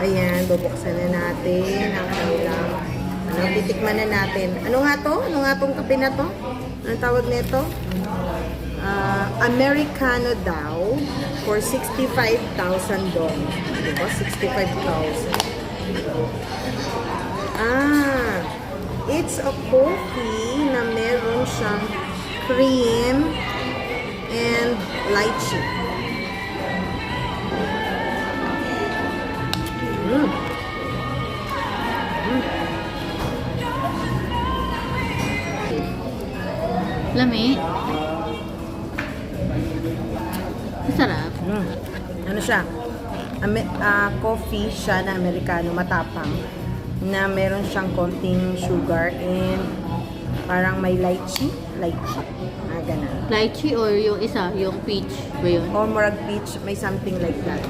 ayan, bubuksan na natin ang kanilang, titikman na natin. Ano nga to? Ano nga tong kape na to? Anong tawag nito? Americano daw for $65,000. Diba? 65,000. It's a coffee na meron siyang cream and lychee. Lami. Masarap. Ano siya? Coffee siya na Americano, matapang. Na meron siyang konting sugar and parang may lychee. Ganun. Lychee or yung isa, yung peach ba yun? Or murag peach, may something like that.